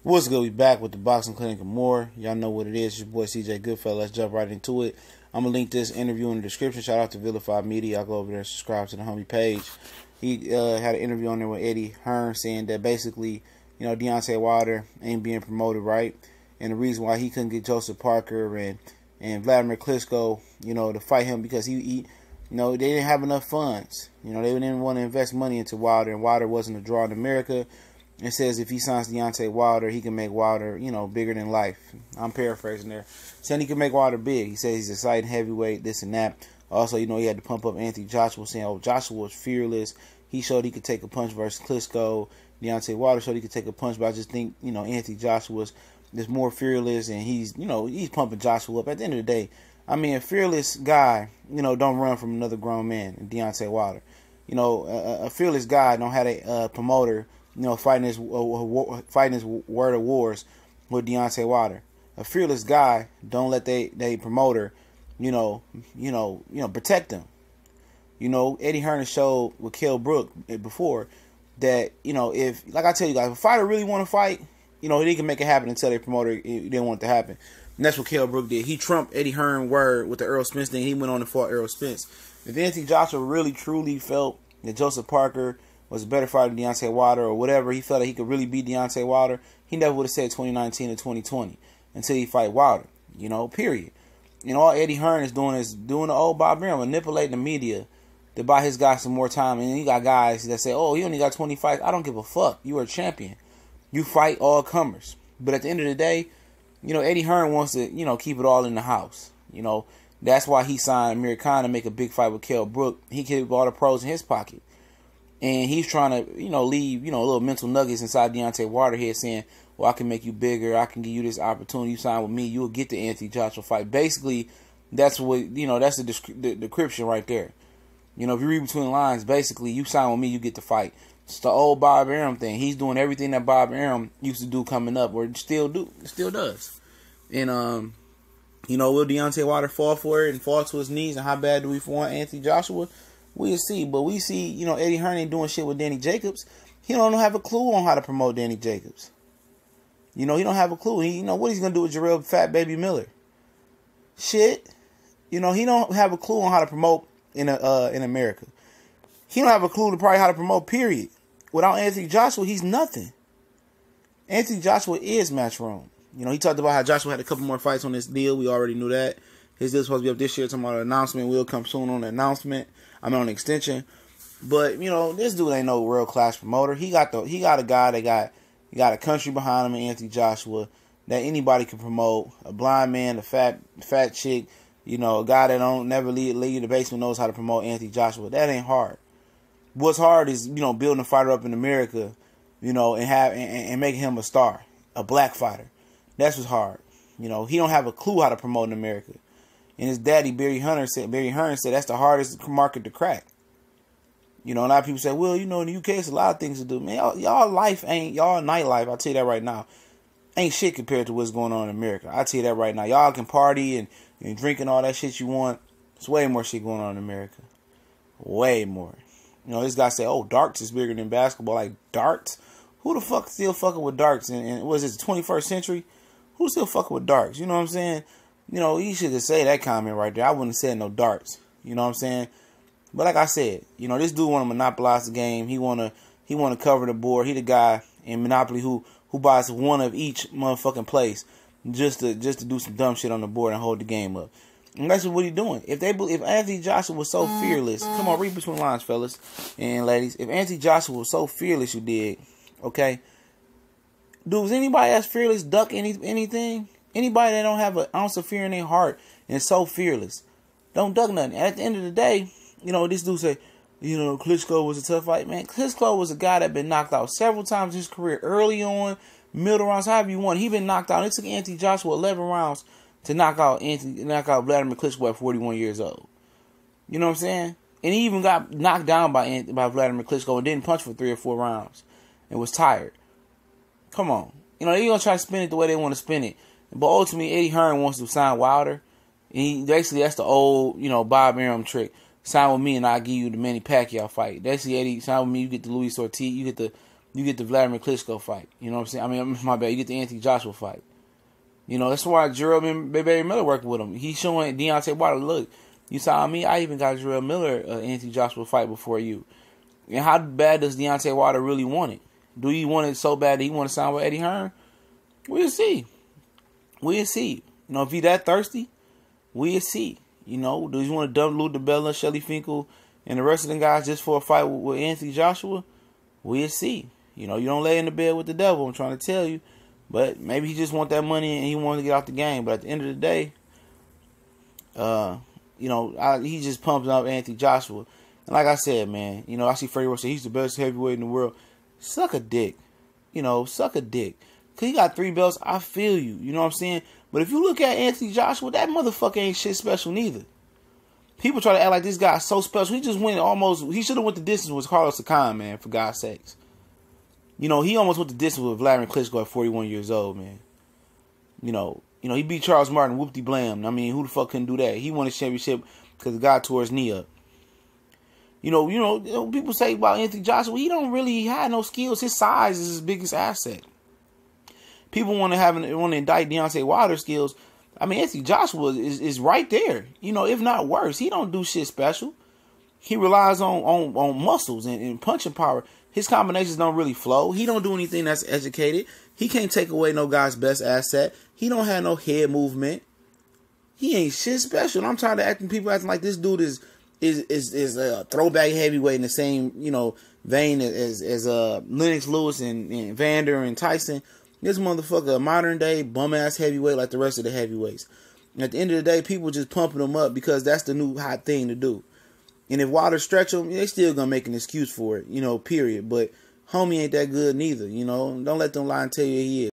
What's good? We back with the Boxing Clinic and more. Y'all know what it is. It's your boy CJ Goodfellas. Let's jump right into it. I'm going to link this interview in the description. Shout out to Vilified Media. I'll go over there and subscribe to the homie page. He had an interview on there with Hearn saying that basically, Deontay Wilder ain't being promoted right. And the reason why he couldn't get Joseph Parker and Vladimir Klitschko, to fight him because they didn't have enough funds. They didn't want to invest money into Wilder, and Wilder wasn't a draw in America. It says if he signs Deontay Wilder, he can make Wilder, bigger than life. I'm paraphrasing there. Saying he can make Wilder big. He says he's a exciting heavyweight, this and that. Also, he had to pump up Anthony Joshua, saying, Joshua was fearless. He showed he could take a punch versus Klitschko. Deontay Wilder showed he could take a punch, but I just think, Anthony Joshua's is more fearless, and he's pumping Joshua up. At the end of the day, a fearless guy, don't run from another grown man, Deontay Wilder. A fearless guy don't have a promoter, fighting his word of wars with Deontay Wilder. A fearless guy don't let they promoter, protect him. Eddie Hearn showed with Kell Brook before that, if, like I tell you guys, if a fighter really want to fight, they can make it happen until their promoter didn't want it to happen. And that's what Kell Brook did. He trumped Eddie Hearn word with the Errol Spence thing. He went on and fought Errol Spence. If Anthony Joshua really truly felt that Joseph Parker was a better fighter than Deontay Wilder or whatever, he felt that he could really beat Deontay Wilder, he never would have said 2019 or 2020 until he fight Wilder, period. All Eddie Hearn is doing the old Bob Arum, manipulating the media to buy his guys some more time. And you got guys that say, he only got 20 fights. I don't give a fuck. You are a champion. You fight all comers. But at the end of the day, Eddie Hearn wants to, keep it all in the house. That's why he signed Amir Khan to make a big fight with Kell Brook. He kept all the pros in his pocket. And he's trying to, leave, little mental nuggets inside Deontay Wilder head saying, I can make you bigger. I can give you this opportunity. You sign with me, you'll get the Anthony Joshua fight. Basically, that's what, that's the description right there. If you read between the lines, basically, you sign with me, you get the fight. It's the old Bob Arum thing. He's doing everything that Bob Arum used to do coming up, or still does. And, will Deontay Wilder fall for it and fall to his knees? And how bad do we want Anthony Joshua? We'll see. But we see, Eddie Hearn ain't doing shit with Danny Jacobs. He don't have a clue on how to promote Danny Jacobs. He don't have a clue. What he's going to do with Jarrell Fat Baby Miller? Shit. He don't have a clue on how to promote in America. He don't have a clue to probably how to promote, period. Without Anthony Joshua, he's nothing. Anthony Joshua is Matchroom. He talked about how Joshua had a couple more fights on this deal. We already knew that. His deal's supposed to be up this year. Talking about an announcement. Will come soon on the announcement. on the extension. But, this dude ain't no world-class promoter. He got a guy that got a country behind him in Anthony Joshua that anybody can promote. A blind man, a fat chick, a guy that don't never leave the basement knows how to promote Anthony Joshua. That ain't hard. What's hard is, building a fighter up in America, and making him a star, a black fighter. That's what's hard. He don't have a clue how to promote in America. And his daddy, Barry Hearn said that's the hardest market to crack. A lot of people say, well, in the UK, it's a lot of things to do. Man, y'all nightlife, I'll tell you that right now, ain't shit compared to what's going on in America. I'll tell you that right now. Y'all can party and drink and all that shit you want. There's way more shit going on in America. Way more. This guy said, darts is bigger than basketball. Like, darts? Who the fuck still fucking with darts? And what is this, the 21st century? Who's still fucking with darts? You know what I'm saying? You should just say that comment right there. I wouldn't have said no darts. You know what I'm saying? But like I said, this dude want to monopolize the game. He want to cover the board. He the guy in Monopoly who buys one of each motherfucking place just to do some dumb shit on the board and hold the game up. And that's what he doing. If Anthony Joshua was so fearless, come on, read between the lines, fellas and ladies. If Anthony Joshua was so fearless, you dig, okay? Dude, was anybody else fearless duck anything? Anybody that don't have an ounce of fear in their heart and so fearless, don't duck nothing. At the end of the day, this dude say, Klitschko was a tough fight. Man, Klitschko was a guy that been knocked out several times in his career, early on, middle rounds, however you want. He been knocked out. It took Anthony Joshua 11 rounds to knock out Vladimir Klitschko at 41 years old. You know what I'm saying? And he even got knocked down by Vladimir Klitschko and didn't punch for 3 or 4 rounds and was tired. Come on. They're going to try to spin it the way they want to spin it. But ultimately, Eddie Hearn wants to sign Wilder. And basically, that's the old, Bob Arum trick. Sign with me and I'll give you the Manny Pacquiao fight. Basically, Eddie, sign with me, you get the Luis Ortiz, you get you get the Vladimir Klitschko fight. You know what I'm saying? I mean, my bad. You get the Anthony Joshua fight. You know, that's why Jarrell Barry Miller working with him. He's showing Deontay Wilder, look, you saw me, I even got Jarrell Miller Anthony Joshua fight before you. And how bad does Deontay Wilder really want it? Do he want it so bad that he want to sign with Eddie Hearn? We'll see. We'll see. You know, if he that thirsty, we'll see. You know, does he want to dump Lou DiBella, Shelly Finkel, and the rest of them guys just for a fight with Anthony Joshua? We'll see. You know, you don't lay in the bed with the devil, I'm trying to tell you. But maybe he just want that money and he wants to get out the game. But at the end of the day, you know, he just pumping up Anthony Joshua. And like I said, man, you know, I see Freddie Roach say he's the best heavyweight in the world. Suck a dick. You know, suck a dick. Because he got 3 belts. I feel you. You know what I'm saying? But if you look at Anthony Joshua, that motherfucker ain't shit special neither. People try to act like this guy's so special. He just went almost, he should have went the distance with Carlos Takam, man, for God's sakes. You know, he almost went the distance with Vladimir Klitschko at 41 years old, man. You know, he beat Charles Martin, whoopty blam. I mean, who the fuck couldn't do that? He won a championship because the guy tore his knee up. You know, people say about Anthony Joshua, he don't really have no skills. His size is his biggest asset. People want to indict Deontay Wilder's skills. I mean, Anthony Joshua is right there. You know, if not worse. He don't do shit special. He relies on muscles and punching power. His combinations don't really flow. He don't do anything that's educated. He can't take away no guy's best asset. He don't have no head movement. He ain't shit special. And I'm tired of people acting like this dude is a throwback heavyweight in the same, you know, vein as Lennox Lewis and Vander and Tyson. This motherfucker a modern day bum ass heavyweight like the rest of the heavyweights. And at the end of the day, people just pumping him up because that's the new hot thing to do. And if Wilder stretch him, they still gonna make an excuse for it, you know, period. But homie ain't that good neither, you know. Don't let them lie and tell you he is.